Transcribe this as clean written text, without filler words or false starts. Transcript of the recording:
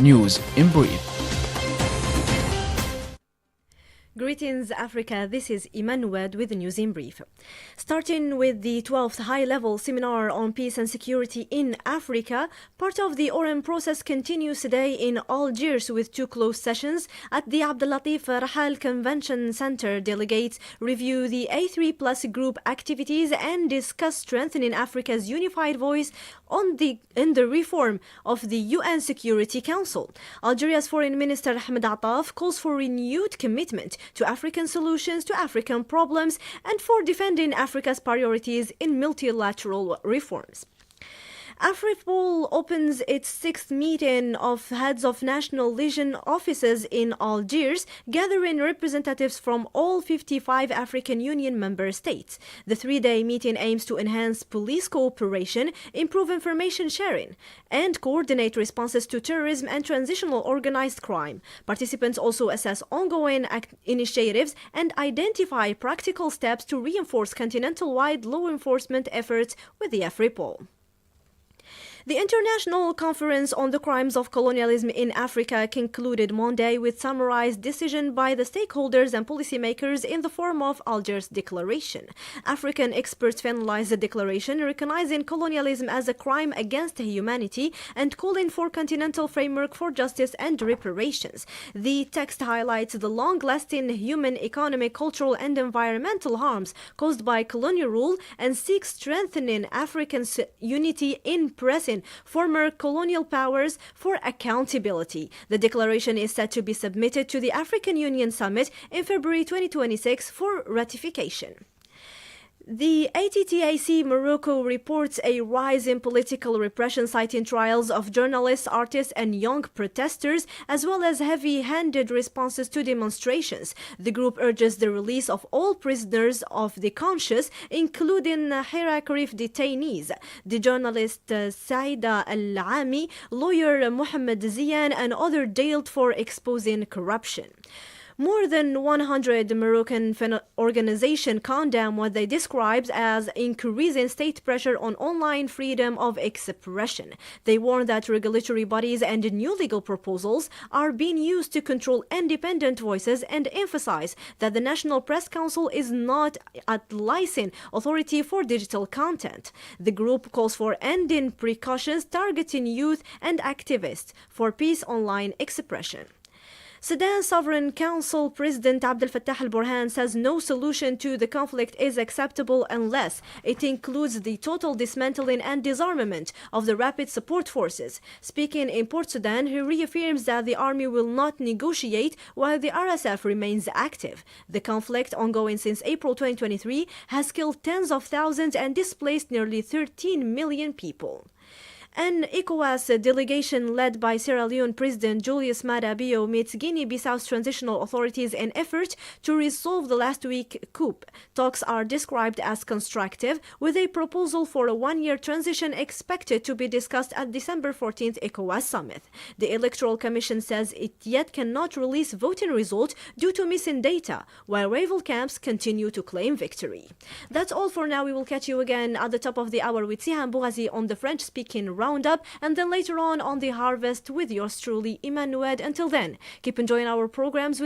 News in Brief. Greetings, Africa. This is Imene Nouad with the News in Brief. Starting with the 12th High-Level Seminar on Peace and Security in Africa, part of the Oran process continues today in Algiers with two closed sessions. At the Abdellatif Rahal Convention Center, delegates review the A3+ group activities and discuss strengthening Africa's unified voice in the reform of the UN Security Council. Algeria's Foreign Minister Ahmed Attaf calls for renewed commitment to African solutions to African problems and for defending Africa's priorities in multilateral reforms. AfriPol opens its sixth meeting of heads of national liaison offices in Algiers, gathering representatives from all 55 African Union member states. The three-day meeting aims to enhance police cooperation, improve information sharing, and coordinate responses to terrorism and transitional organized crime. Participants also assess ongoing initiatives and identify practical steps to reinforce continental-wide law enforcement efforts with the AfriPol. The International Conference on the Crimes of Colonialism in Africa concluded Monday with summarized decision by the stakeholders and policymakers in the form of Algiers Declaration. African experts finalized the declaration, recognizing colonialism as a crime against humanity and calling for continental framework for justice and reparations. The text highlights the long-lasting human, economic, cultural, and environmental harms caused by colonial rule and seeks strengthening African unity in pressing former colonial powers for accountability. The declaration is set to be submitted to the African Union Summit in February 2026 for ratification. The ATTAC Morocco reports a rise in political repression, citing trials of journalists, artists, and young protesters, as well as heavy-handed responses to demonstrations. The group urges the release of all prisoners of the conscience, including Hirakrif detainees, the journalist Saida Al-Ami, lawyer Mohamed Zian, and others jailed for exposing corruption. More than 100 Moroccan organizations condemn what they described as increasing state pressure on online freedom of expression. They warn that regulatory bodies and new legal proposals are being used to control independent voices and emphasize that the National Press Council is not a licensing authority for digital content. The group calls for ending precautions targeting youth and activists for peace online expression. Sudan Sovereign Council President Abdel Fattah al-Burhan says no solution to the conflict is acceptable unless it includes the total dismantling and disarmament of the Rapid Support Forces. Speaking in Port Sudan, he reaffirms that the army will not negotiate while the RSF remains active. The conflict, ongoing since April 2023, has killed tens of thousands and displaced nearly 13 million people. An ECOWAS delegation led by Sierra Leone President Julius Maada Bio meets Guinea-Bissau's transitional authorities in effort to resolve the last week coup. Talks are described as constructive, with a proposal for a one-year transition expected to be discussed at December 14th ECOWAS summit. The Electoral Commission says it yet cannot release voting results due to missing data, while rival camps continue to claim victory. That's all for now. We will catch you again at the top of the hour with Sihan Bougazi on the French-speaking Roundup, and then later on the Harvest with yours truly, Imene Nouad. Until then, keep enjoying our programs with